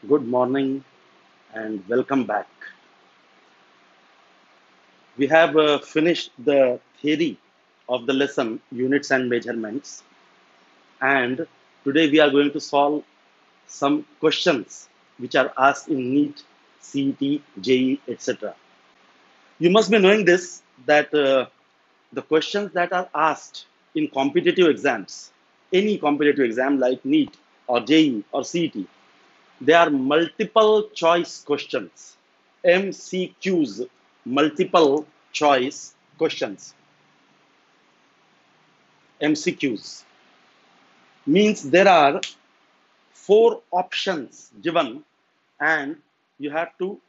Good morning and welcome back. We have finished the theory of the lesson units and measurements, and today we are going to solve some questions which are asked in NEET, CET, JEE, etc. You must be knowing this that the questions that are asked in competitive exams, any competitive exam like NEET or JEE or CET, they are multiple choice questions, MCQs, multiple choice questions. MCQs means there are four options given and you have to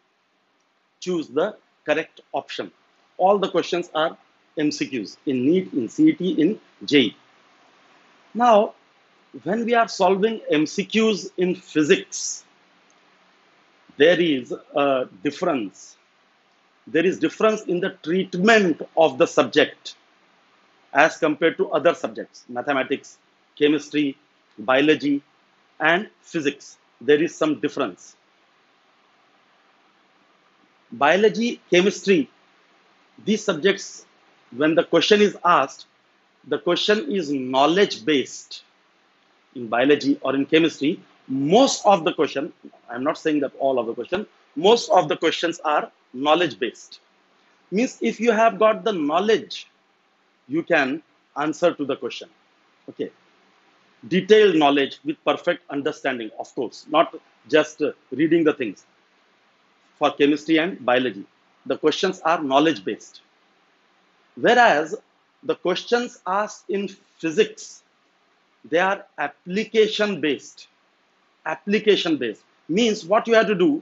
choose the correct option. All the questions are MCQs in NEET, in CET, in JEE. Now, when we are solving MCQs in physics, there is a difference. There is difference in the treatment of the subject as compared to other subjects, mathematics, chemistry, biology, and physics. There is some difference. Biology, chemistry, these subjects, when the question is asked, the question is knowledge based. In biology or in chemistry, most of the question, I'm not saying that all of the question, most of the questions are knowledge based. Means if you have got the knowledge, you can answer to the question. Okay. Detailed knowledge with perfect understanding, of course, not just reading the things. For chemistry and biology, the questions are knowledge based. Whereas the questions asked in physics, they are application based. Application based means what you have to do,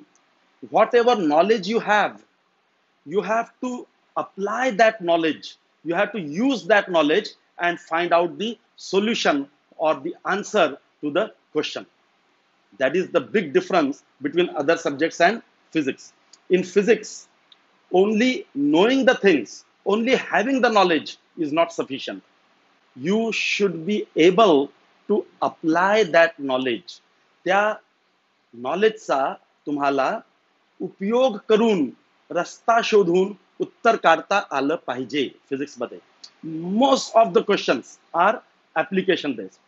whatever knowledge you have to apply that knowledge. You have to use that knowledge and find out the solution or the answer to the question. That is the big difference between other subjects and physics. In physics, only knowing the things, only having the knowledge is not sufficient. You should be able to apply that knowledge. त्या नॉलेजचा तुम्हाला उपयोग करून रस्ता शोधून उत्तर काढता आलं पाहिजे फिजिक्समध्ये. Most of the questions are application based.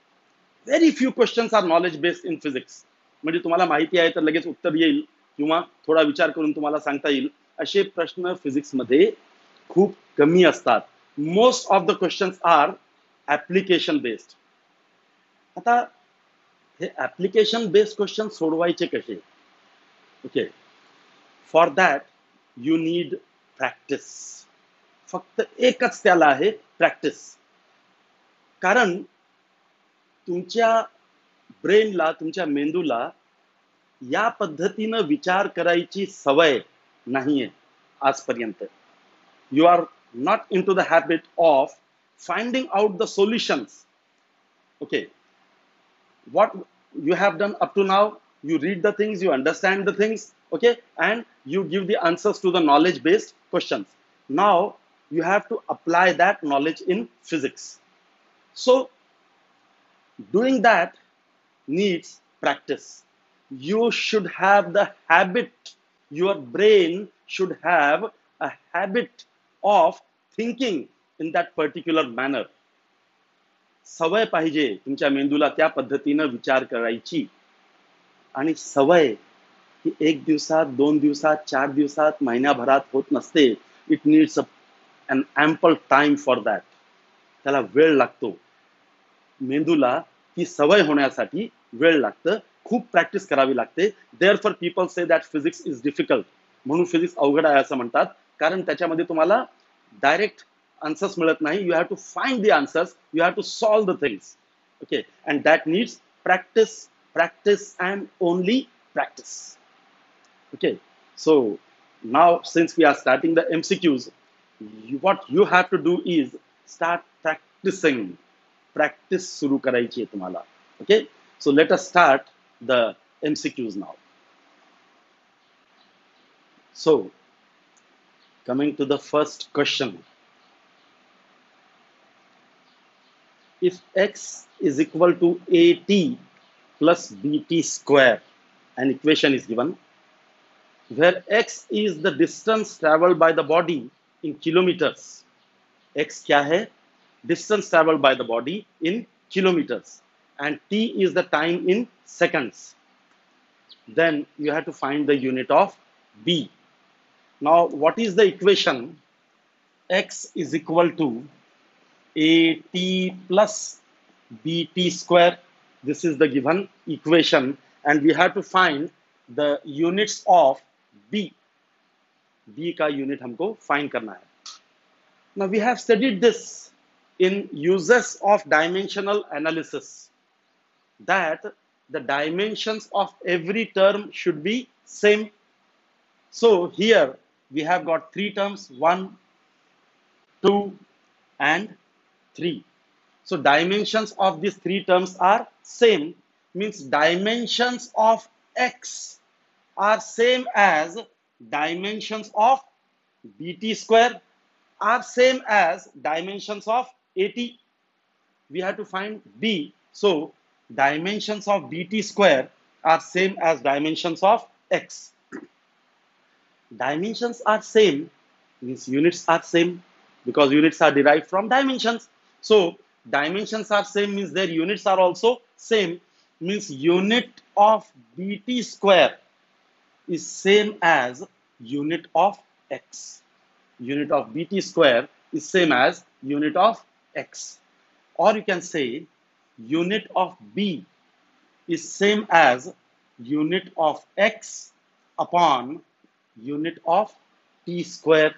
Very few questions are knowledge based in physics. म्हणजे तुम्हाला माहिती आहे तर लगेच उत्तर येईल किंवा थोडा विचार करून तुम्हाला सांगता येईल असे प्रश्न फिजिक्समध्ये खूप कमी असतात. Most of the questions are application based. आता हे ऍप्लिकेशन बेस्ड क्वेश्चन सोडवायचे कसे? Okay, for that you need practice. फक्त एकच त्याला आहे, प्रॅक्टिस. कारण तुमच्या ब्रेनला, तुमच्या मेंदूला या पद्धतीनं विचार करायची सवय नाहीये आजपर्यंत. You are not in to the habit of finding out the solutions. Okay, what you have done up to now, you read the things, you understand the things, okay, and you give the answers to the knowledge based questions. Now you have to apply that knowledge in physics. So doing that needs practice. You should have the habit, your brain should have a habit of thinking in that particular manner. सवय पाहिजे तुमच्या मेंदूला त्या पद्धतीनं विचार करायची. आणि सवय ही एक दिवसात, 2 दिवसात, 4 दिवसात, महिन्याभरात होत नसते. It needs an ample time for that. त्याला वेळ लागतो. मेंदूला ती सवय होण्यासाठी वेळ लागतं. खूप प्रॅक्टिस करावी लागते. Therefore people say that physics is difficult. म्हणून फिजिक्स अवघड आहे असं म्हणतात. कारण त्याच्यामध्ये तुम्हाला डायरेक्ट answers मिळत नाही. You have to find the answers. You have to solve the things. Okay, and that needs practice, practice, and only practice. Okay, so now since we are starting the MCQs, what you have to do is start practicing. Practice सुरू करायची आहे तुम्हाला. Okay, so let us start the MCQs now. So coming to the first question. If x is equal to at plus bt square an equation is given where x is the distance traveled by the body in kilometers. X क्या है? Distance traveled by the body in kilometers, and t is the time in seconds. Then you have to find the unit of b. Now, what is the equation? X is equal to at plus bt square. This is the given equation, and we have to find the units of b. b का unit हमको find करना है. Now, we have studied this in uses of dimensional analysis, that the dimensions of every term should be same. So here we have got three terms, 1, 2, and 3. So dimensions of these three terms are same, means dimensions of x are same as dimensions of bt square are same as dimensions of at. We have to find b. So dimensions of bt square are same as dimensions of x. Dimensions are same means units are same, because units are derived from dimensions. So dimensions are same means their units are also same, means unit of bt square is same as unit of x. Unit of bt square is same as unit of x. Or you can say unit of b is same as unit of x upon unit of t square.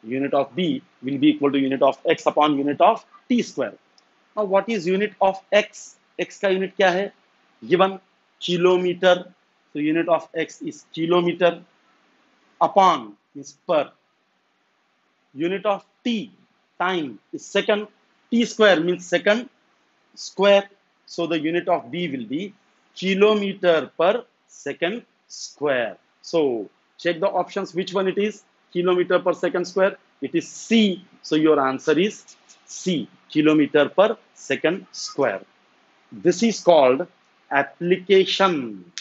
Unit of b will be equal to unit of x upon unit of t square. Now, what is unit of x? X का unit क्या है? Given kilometer. So unit of x is kilometer. Upon is per. Unit of t, time, is second. T square means second square. So the unit of b will be kilometer per second square. So check the options, which one it is. Kilometer per second square. It is C. So your answer is C, kilometer per second square. This is called application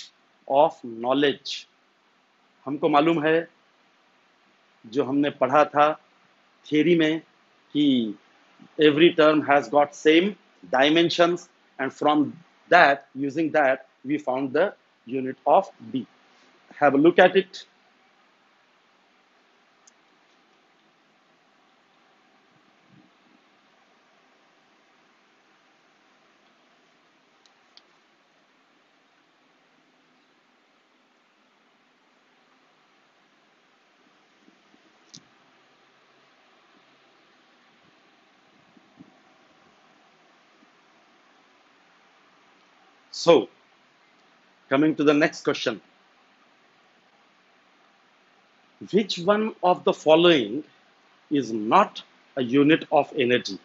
of knowledge. हमको मालूम है, जो हमने पढ़ा था theory में, कि every term has got same dimensions, and from that, using that, we found the unit of B. Have a look at it. So, coming to the next question. Which one of the following is not a unit of energy?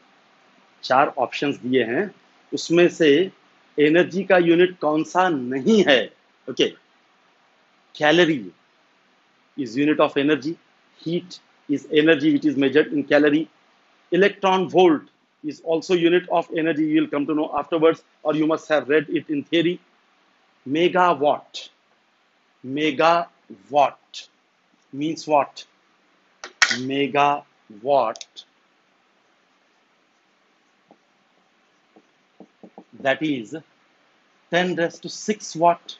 4 options दिए हैं, उसमें से energy का unit कौन सा नहीं है? Okay, calorie is unit of energy, heat is energy which is measured in calorie, electron volt is also unit of energy, you will come to know afterwards, or you must have read it in theory. Megawatt, megawatt means what? Megawatt, that is 10 raised to 6 watt.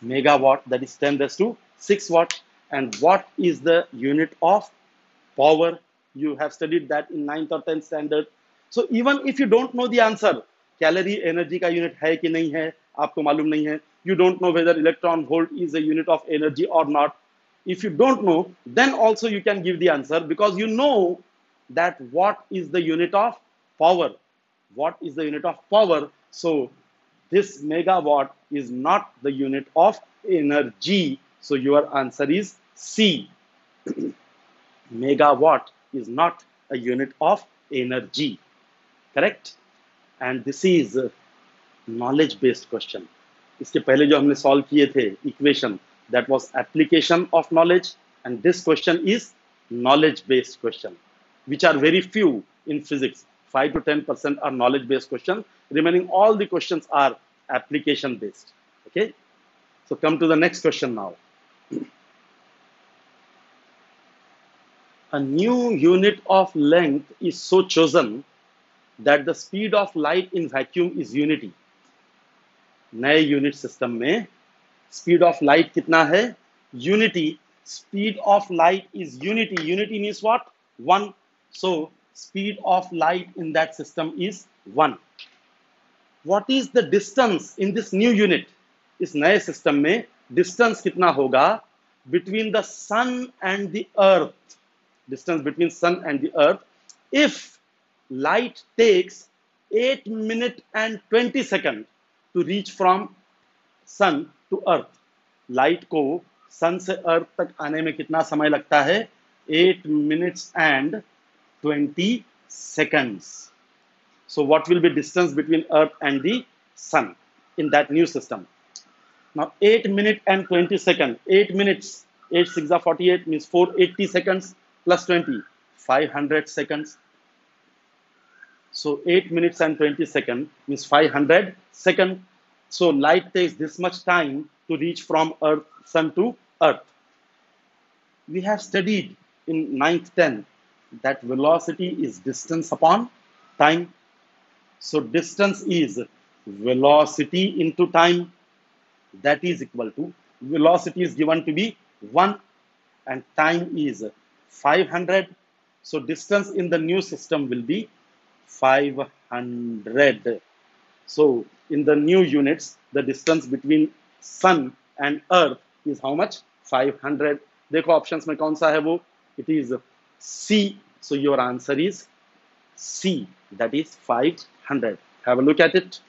Megawatt, that is 10 raised to 6 watt. And what is the unit of power? You have studied that in 9th or 10th standard. So even if you don't know the answer, calorie energy का unit है कि नहीं है, आपको मालूम नहीं है, you don't know whether electron volt is a unit of energy or not. If you don't know, then also you can give the answer, because you know that what is the unit of power. What is the unit of power? So this megawatt is not the unit of energy. So your answer is C. Megawatt is not a unit of energy. Correct? And this is a knowledge based question. इसके पहले जो हमने solve किए थे equation, that was application of knowledge, and this question is knowledge based question, which are very few in physics. 5 to 10% are knowledge based questions. Remaining all the questions are application based. Okay. So come to the next question now. A new unit of length is so chosen that the speed of light in vacuum is unity. नए unit system में speed of light कितना है? Unity. Speed of light is unity. Unity means what? One. So speed of light in that system is one. What is the distance in this new unit? इस नए सिस्टम में distance कितना होगा between the sun and the earth? Distance between sun and the earth if light takes 8 minutes and 20 seconds to reach from sun to earth. Light को सन से अर्थ तक आने में कितना समय लगता है? 8 minutes and 20 seconds. So what will be distance between earth and the sun in that new system? Now 8 minutes and 20 seconds. 8 minutes, 8 6 are 48 means 480 seconds plus 20, 500 seconds. So 8 minutes and 20 seconds means 500 seconds. So light takes this much time to reach from earth, sun to earth. We have studied in 9th 10th that velocity is distance upon time. So distance is velocity into time. That is equal to, velocity is given to be 1 and time is 500. So distance in the new system will be 500. So in the new units, the distance between sun and earth is how much? 500. देखो options में कौन सा है वो? It is C. So your answer is C. That is 500. Have a look at it.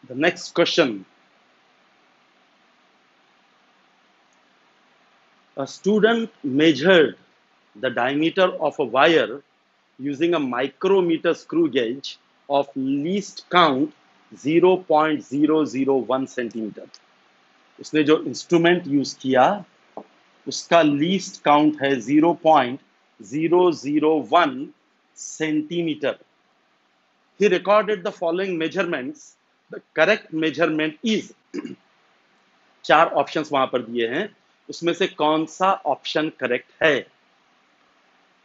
The next question. A student measured the diameter of a wire using a micrometer screw gauge of least count 0.001 centimeter. उसने जो instrument use किया उसका least count है 0.001 centimeter. He recorded the following measurements. The correct measurement is चार options वहां पर दिए हैं, उसमें से कौन सा ऑप्शन करेक्ट है?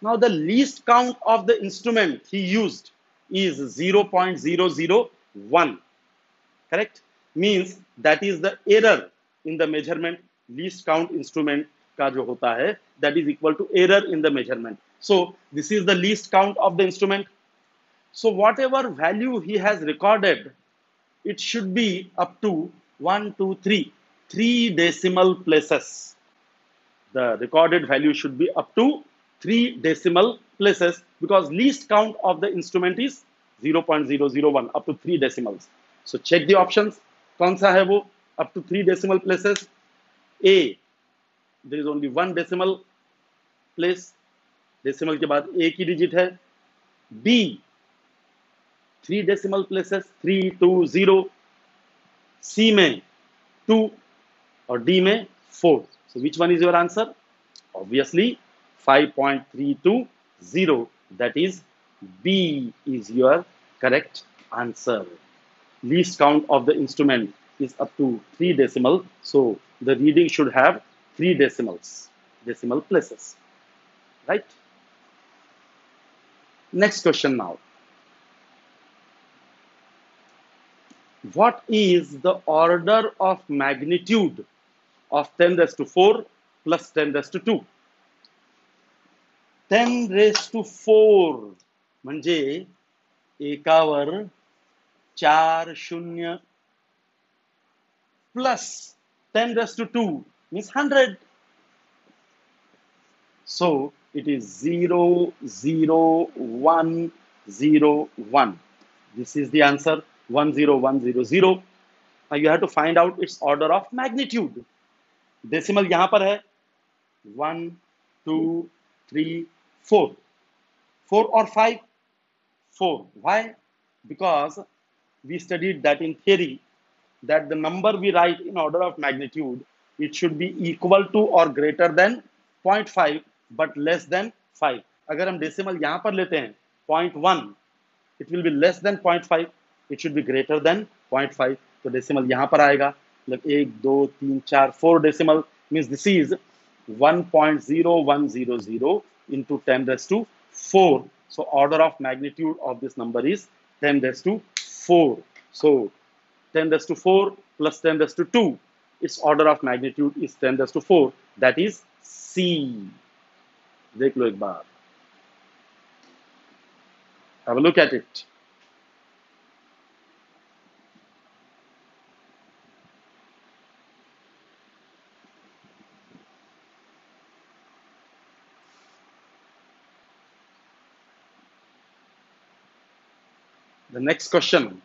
Now the least count of the instrument he used is 0.001. Correct? Means that is the error in the measurement. Least count instrument का जो होता है that is equal to error in the measurement. So this is the least count of the instrument. So whatever value he has recorded, it should be up to 1, 2, 3, 3 decimal places. The recorded value should be up to 3 decimal places because least count of the instrument is 0.001 up to 3 decimals. So check the options. कौन सा है वो? Up to 3 decimal places. A, there is only 1 decimal place. Decimal के बाद एक ही digit है. B, 3 decimal places, 3, 2, 0. C में 2 और D में 4. So which one is your answer? Obviously 5.320. That is B is your correct answer. Least count of the instrument is up to 3 decimal. So the reading should have 3 decimal places. Right? Next question now. What is the order of magnitude of 10 raised to 4 plus 10 raised to 2? 10 raised to 4 म्हणजे एकावर 4 शून्य plus 10 raised to 2 means 100. So it is 0, 0, 1, 0, 1. This is the answer. 1, 0, 1, 0, 0. Now you have to find out its order of magnitude. Decimal यहाँ पर है 1, 2, 3, 4. 4 or 5? 4. Why? Because we studied that in theory, that the number we write in order of magnitude, it should be equal to or greater than 0.5 but less than 5. अगर हम decimal यहाँ पर लेते हैं 0.1, it will be less than 0.5, it should be greater than 0.5. तो decimal यहाँ पर आएगा, मतलब 1 2 3 4 4 decimal, means this is 1.0100 into 10 raised to 4. So order of magnitude of this number is 10 raised to 4. So 10 raised to 4 plus 10 raised to 2, its order of magnitude is 10 raised to 4. That is C. देख लो एक बार. Have a look at it. The next question.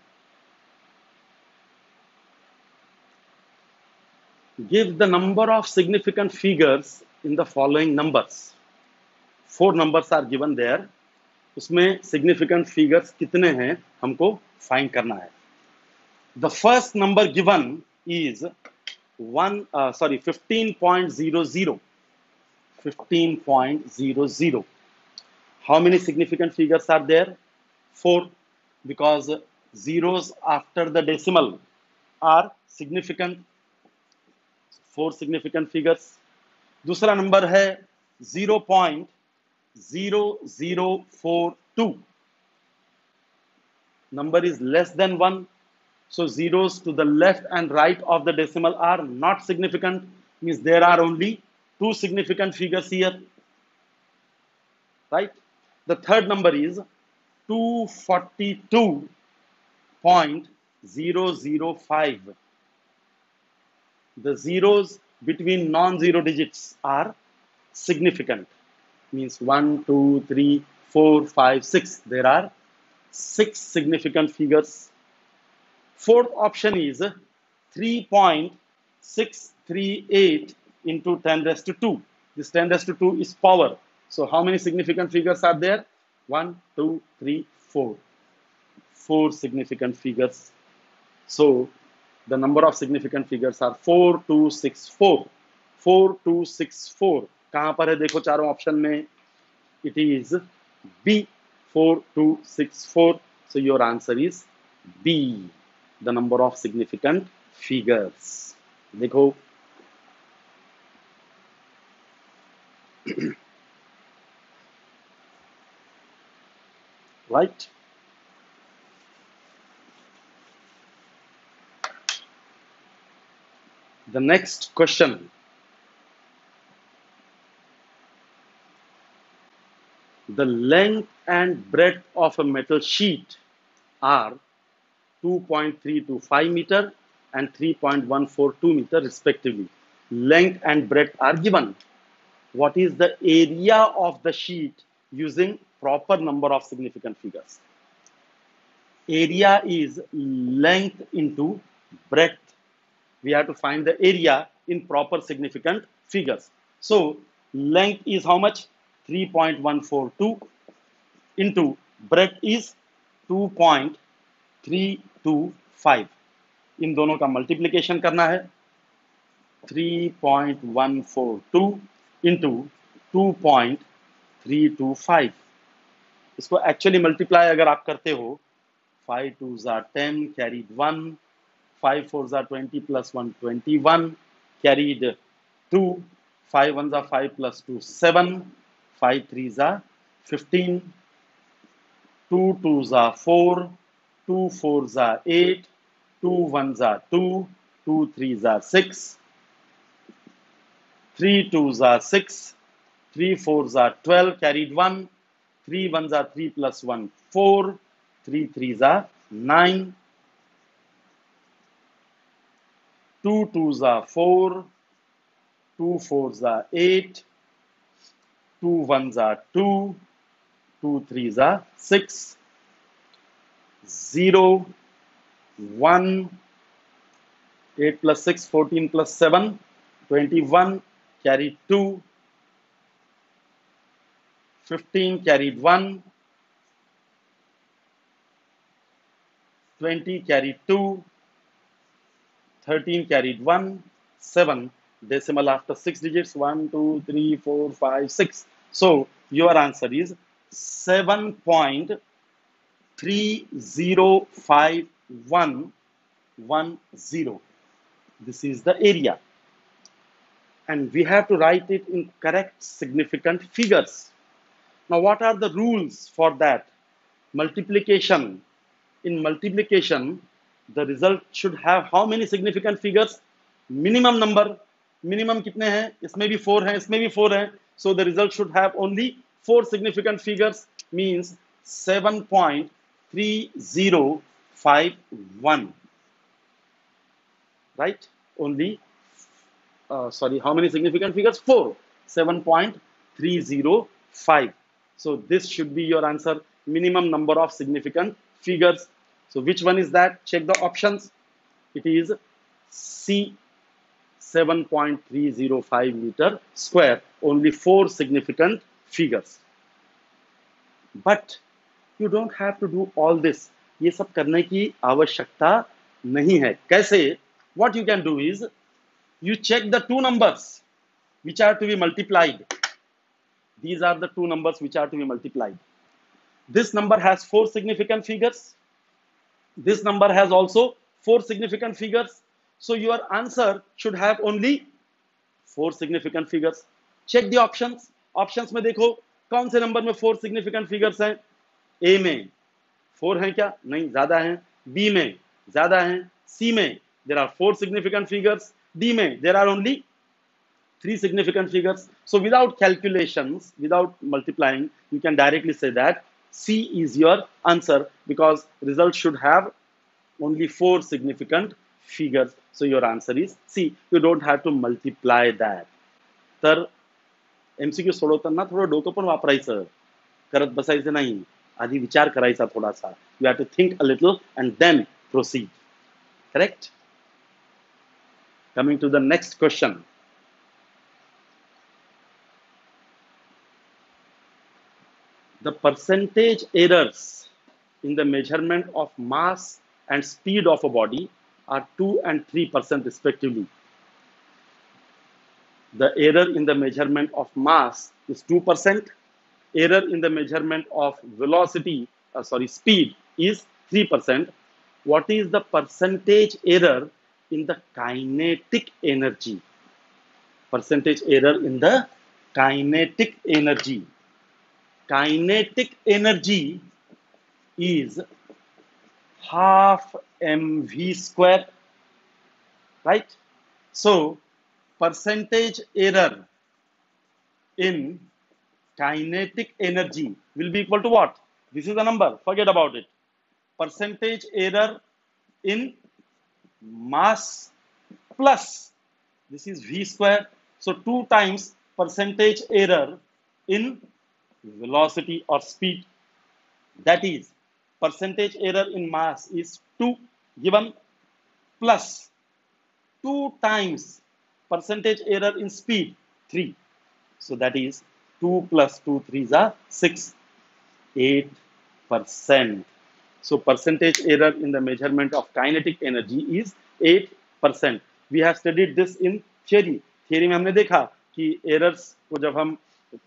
Give the number of significant figures in the following numbers. 4 numbers are given there. उसमें significant figures कितने हैं हमको find करना है. The first number given is 15.00. 15.00. How many significant figures are there? 4, because zeros after the decimal are significant. 4 significant figures. दूसरा number है 0.0042. Number is less than 1. So zeros to the left and right of the decimal are not significant. Means there are only 2 significant figures here. Right? The third number is 242.005. The zeros between non-zero digits are significant. Means 1, 2, 3, 4, 5, 6. There are 6 significant figures. Fourth option is 3.638 into 10 raised to 2. This 10 raised to 2 is power. So how many significant figures are there? 1, 2, 3, 4. 4 significant figures. So the number of significant figures are 4264. 4264. कहाँ पर है देखो चारों option में. It is B. 4264. So your answer is B. The number of significant figures. देखो. Right? The next question. The length and breadth of a metal sheet are 2.325 meter and 3.142 meter respectively. Length and breadth are given. What is the area of the sheet using proper number of significant figures? Area is length into breadth. We have to find the area in proper significant figures. So length is how much? 3.142 into breadth is 2.325. इन दोनों का multiplication करना है. 3.142 into 2.325. इसको actually multiply अगर आप करते हो, 5 2s are 10, carried 1, 5 4s are 20 plus 1 21, carried 2, 5 1s are 5 plus 2 7, 5 3s are 15, 2 2s are 4, 2 4s are 8, 2 1s are 2, 2 3s are 6, 3 2s are 6, 3 4s are 12, carried 1, 3 1s are 3 plus 1 4, 3 3s are 9, 2 2s are 4, 2 4s are 8, 2 1s are 2, 2 3s are 6, 0, 1, 8 plus 6, 14 plus 7, 21, carried 2, 15, carried 1, 20 carried 2, 13 carried 1, 7 decimal after 6 digits, 1, 2, 3, 4, 5, 6. So your answer is 7.305110. This is the area. And we have to write it in correct significant figures. Now, what are the rules for that? Multiplication. In multiplication, the result should have how many significant figures? Minimum number. Minimum कितने हैं? इसमें भी 4 हैं, इसमें भी 4 हैं. So the result should have only 4 significant figures, means 7.3051. Right? Only, sorry, how many significant figures? 4. 7.305. So this should be your answer. Minimum number of significant figures. So which one is that? Check the options. It is C, 7.305 meter square. Only 4 significant figures. But you don't have to do all this. ये सब करने की आवश्यकता नहीं है. कैसे? What you can do is, you check the two numbers which are to be multiplied. These are the two numbers which are to be multiplied. This number has 4 significant figures. This number has also 4 significant figures. So your answer should have only 4 significant figures. Check the options. Options में देखो कौन से number में 4 significant figures हैं. A में 4 हैं क्या? नहीं, ज़्यादा हैं. B में ज़्यादा हैं. C में there are 4 significant figures. D में there are only 3 significant figures. So without calculations, without multiplying, you can directly say that C is your answer, because result should have only 4 significant figures. So your answer is C. You don't have to multiply that. तर MCQ सोडवताना थोडं डोकं पण वापरायचं, करत बसायचं नाही. आधी विचार करायचा थोडासा. You have to think a little and then proceed. Correct? Coming to the next question. The percentage errors in the measurement of mass and speed of a body are 2 and 3% respectively. The error in the measurement of mass is 2%. Error in the measurement of speed is 3%. What is the percentage error in the kinetic energy? Percentage error in the kinetic energy. Kinetic energy is half mv square, right? So percentage error in kinetic energy will be equal to what? This is the number, forget about it. Percentage error in mass plus, this is v square, so 2 times percentage error in velocity or speed. That is, percentage error in mass is 2 given, plus 2 times percentage error in speed 3. So that is 2 plus 2 3s are 6, 8%. So percentage error in the measurement of kinetic energy is 8%. We have studied this in theory. Theory में हमने देखा कि errors को जब हम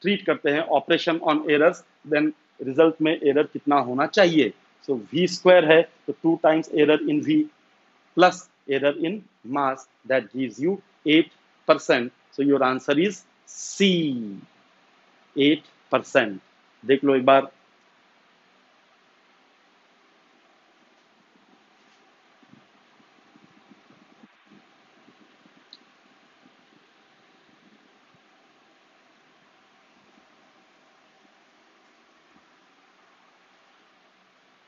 treat करते हैं, operation on errors, then result में एरर कितना होना चाहिए. सो v स्क्वायर है तो 2 times error in v plus error in mass, that gives you 8%. So your answer is C, 8%. देख लो एक बार.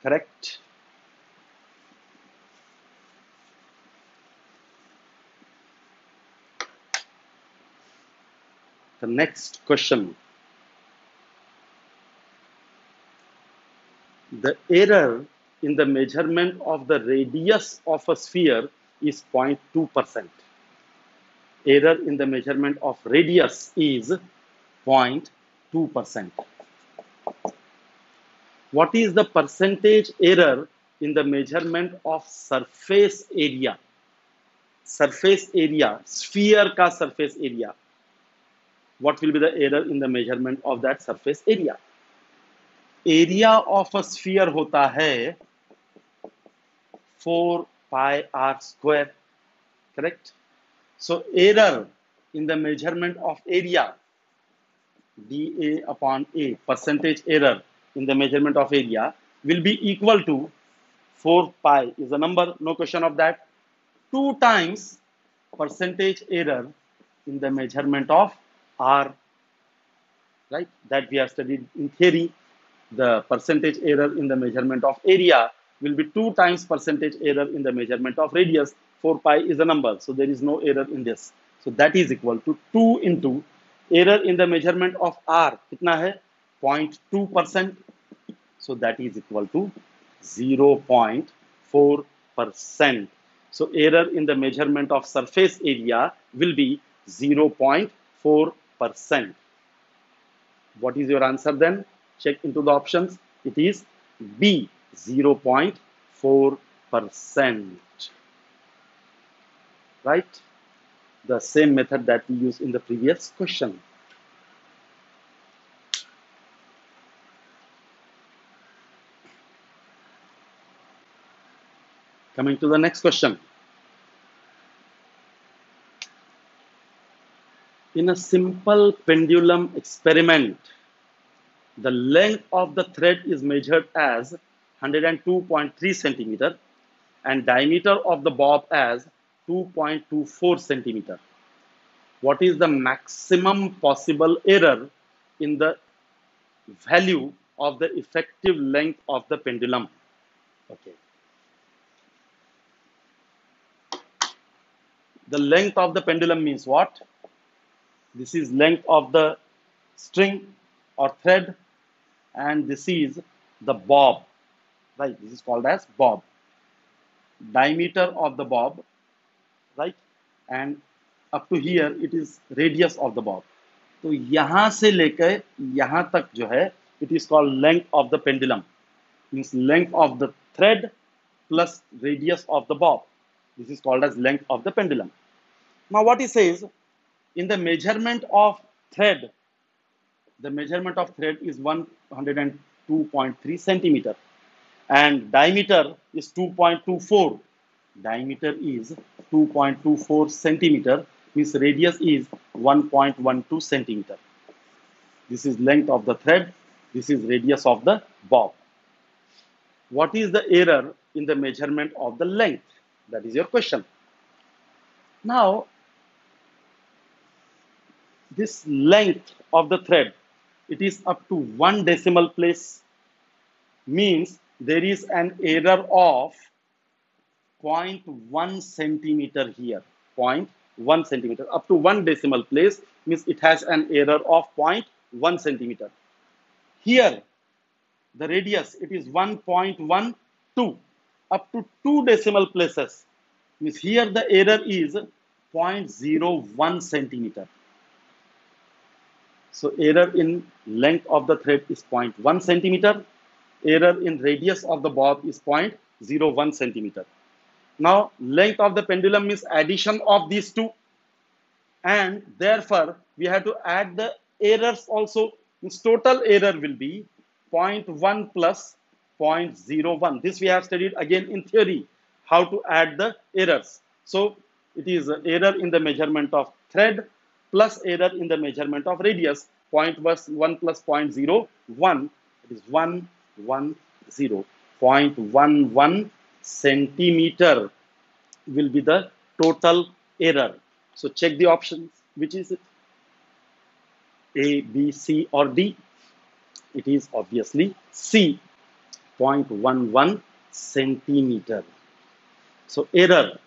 Correct? The next question. The error in the measurement of the radius of a sphere is 0.2%. Error in the measurement of radius is 0.2%. What is the percentage error in the measurement of surface area, sphere का surface area, what will be the error in the measurement of that surface area? Area of a sphere होता है 4 pi r square, correct? So error in the measurement of area, dA upon A, percentage error in the measurement of area will be equal to 4 pi is a number, no question of that, 2 times percentage error in the measurement of R, right? That we have studied in theory. The percentage error in the measurement of area will be 2 times percentage error in the measurement of radius. 4 pi is a number, so there is no error in this. So that is equal to 2 into error in the measurement of R. कितना है? 0.2%. So that is equal to 0.4%. So error in the measurement of surface area will be 0.4%. What is your answer then? Check into the options. It is B, 0.4%. Right? The same method that we used in the previous question. Coming to the next question. In a simple pendulum experiment, the length of the thread is measured as 102.3 centimeter and diameter of the bob as 2.24 centimeter. What is the maximum possible error in the value of the effective length of the pendulum? Okay. The length of the pendulum means what? This is length of the string or thread, and this is the bob, right? This is called as bob. Diameter of the bob, right? And up to here it is radius of the bob. तो यहां से लेकर यहां तक जो है, it is called length of the pendulum. Means length of the thread plus radius of the bob. This is called as length of the pendulum. Now what he says, in the measurement of thread, the measurement of thread is 102.3 centimeter and diameter is 2.24. Diameter is 2.24 centimeter, means radius is 1.12 centimeter. This is length of the thread, this is radius of the bob. What is the error in the measurement of the length? That is your question. Now, this length of the thread, it is up to 1 decimal place, means there is an error of 0.1 centimeter here. 0.1 centimeter. Up to 1 decimal place means it has an error of 0.1 centimeter. Here, the radius, it is 1.12. Up to 2 decimal places means here the error is 0.01 centimeter. So error in length of the thread is 0.1 centimeter. Error in radius of the bob is 0.01 centimeter. Now length of the pendulum is addition of these two, and therefore we have to add the errors also. Means total error will be 0.1 plus 0.01. This we have studied again in theory, how to add the errors. So it is error in the measurement of thread plus error in the measurement of radius. 0.1 plus 0.01, it is 110. 0.11 centimeter will be the total error. So check the options. Which is it? A, B, C or D? It is obviously C, 0.11 centimeter. So error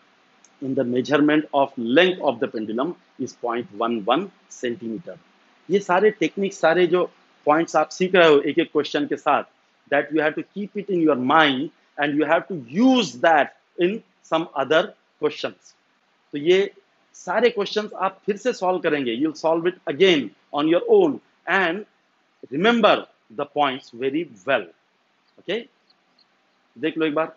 in the measurement of length of the pendulum is 0.11 centimeter. ये सारे technique, सारे जो points आप सीख रहे हो एक एक क्वेश्चन के साथ, that you have to keep it in your mind and you have to use that in some other questions. तो ये सारे क्वेश्चंस आप फिर से सॉल्व करेंगे. You'll solve it again on your own and remember the points very well. Okay. देख लो एक बार।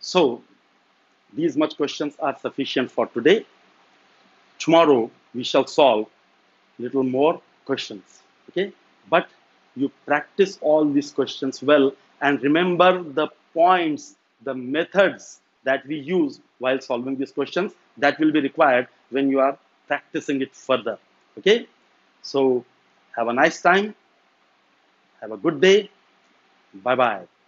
So these much questions are sufficient for today. Tomorrow we shall solve little more questions. Okay, but you practice all these questions well and remember the points, the methods that we use while solving these questions that will be required when you are practicing it further. Okay, so have a nice time, have a good day. Bye bye.